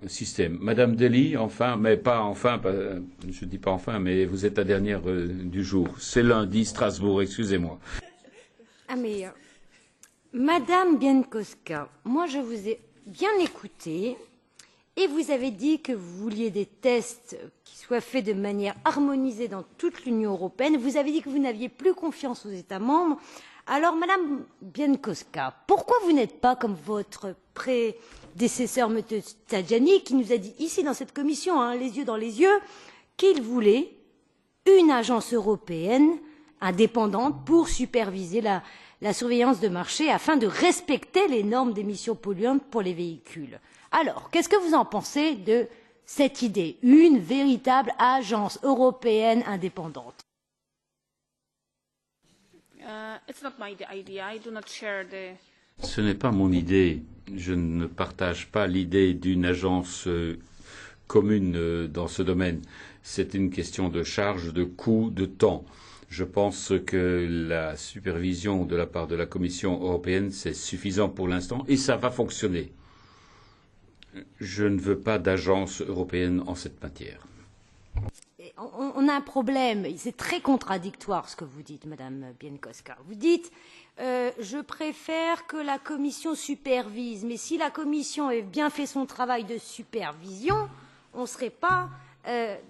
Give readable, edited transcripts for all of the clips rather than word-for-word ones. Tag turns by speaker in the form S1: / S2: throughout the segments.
S1: système. Madame Dely, enfin, mais pas enfin, je dis pas enfin, mais vous êtes la dernière du jour. C'est lundi, Strasbourg, excusez-moi.
S2: Ah mais, Madame Bienkowska, moi je vous ai bien écouté et vous avez dit que vous vouliez des tests qui soient faits de manière harmonisée dans toute l'Union européenne. Vous avez dit que vous n'aviez plus confiance aux États membres. Alors, Madame Bienkowska, pourquoi vous n'êtes pas comme votre prédécesseur, M. Tajani, qui nous a dit ici dans cette commission, hein, les yeux dans les yeux, qu'il voulait une agence européenne indépendante pour superviser la surveillance de marché afin de respecter les normes d'émissions polluantes pour les véhicules. Alors, qu'est-ce que vous en pensez de cette idée, une véritable agence européenne indépendante?
S1: Ce n'est pas mon idée. Je ne partage pas l'idée d'une agence commune dans ce domaine. C'est une question de charge, de coût, de temps. Je pense que la supervision de la part de la Commission européenne, c'est suffisant pour l'instant et ça va fonctionner. Je ne veux pas d'agence européenne en cette matière.
S2: On a un problème, c'est très contradictoire ce que vous dites, Madame Bienkowska. Vous dites je préfère que la Commission supervise, mais si la Commission avait bien fait son travail de supervision, on ne serait pas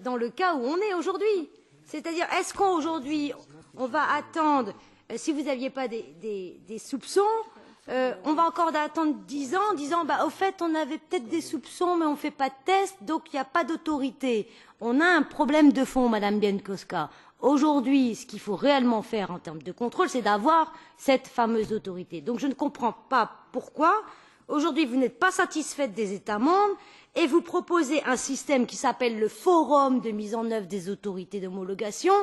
S2: dans le cas où on est aujourd'hui. C'est-à-dire, est-ce qu'aujourd'hui, on va attendre, si vous n'aviez pas des soupçons, on va encore attendre 10 ans en disant au fait on avait peut-être des soupçons mais on ne fait pas de test donc il n'y a pas d'autorité. On a un problème de fond, Madame Bienkowska. Aujourd'hui, ce qu'il faut réellement faire en termes de contrôle, c'est d'avoir cette fameuse autorité. Donc je ne comprends pas pourquoi aujourd'hui vous n'êtes pas satisfaite des États membres et vous proposez un système qui s'appelle le forum de mise en œuvre des autorités d'homologation,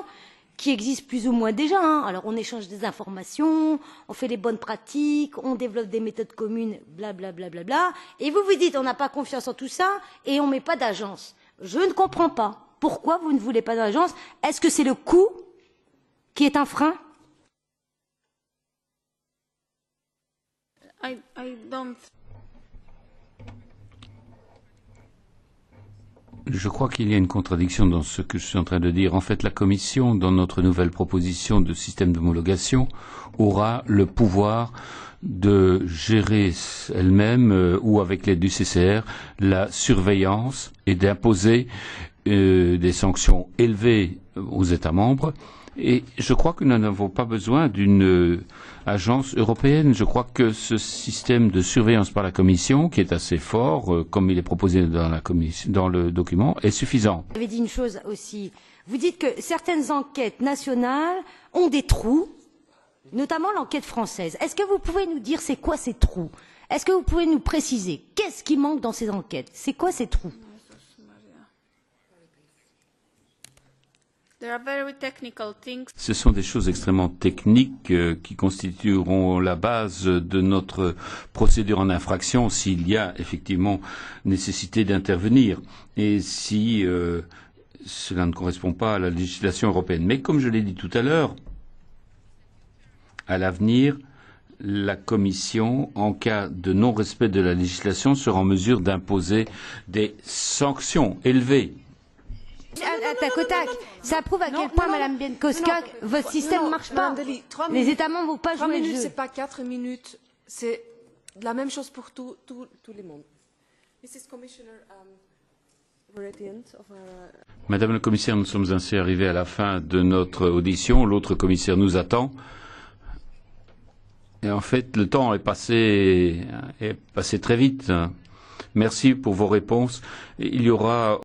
S2: qui existe plus ou moins déjà. Hein. Alors on échange des informations, on fait les bonnes pratiques, on développe des méthodes communes, blablabla. Bla, bla, bla, et vous vous dites on n'a pas confiance en tout ça et on ne met pas d'agence. Je ne comprends pas. Pourquoi vous ne voulez pas d'agence? Est-ce que c'est le coût qui est un frein?
S3: I don't.
S1: Je crois qu'il y a une contradiction dans ce que je suis en train de dire. En fait, la Commission, dans notre nouvelle proposition de système d'homologation, aura le pouvoir de gérer elle-même ou avec l'aide du CCR la surveillance et d'imposer des sanctions élevées aux États membres. Et je crois que nous n'avons pas besoin d'une agence européenne. Je crois que ce système de surveillance par la Commission, qui est assez fort, comme il est proposé dans le document, est suffisant.
S2: Vous avez dit une chose aussi. Vous dites que certaines enquêtes nationales ont des trous, notamment l'enquête française. Est-ce que vous pouvez nous dire c'est quoi ces trous? Est-ce que vous pouvez nous préciser qu'est-ce qui manque dans ces enquêtes? C'est quoi ces trous?
S1: Ce sont des choses extrêmement techniques qui constitueront la base de notre procédure en infraction s'il y a effectivement nécessité d'intervenir et si cela ne correspond pas à la législation européenne. Mais comme je l'ai dit tout à l'heure, à l'avenir, la Commission, en cas de non-respect de la législation, sera en mesure d'imposer des sanctions élevées.
S2: Tac au tac. Ça prouve à quel point, Madame Bienkowska, votre système ne marche pas. Les États membres ne vont pas jouer le jeu.
S4: Ce n'est pas 4 minutes, c'est la même chose pour tous les membres.
S1: Madame la Commissaire, nous sommes ainsi arrivés à la fin de notre audition. L'autre commissaire nous attend. Et en fait, le temps est passé très vite. Merci pour vos réponses. Il y aura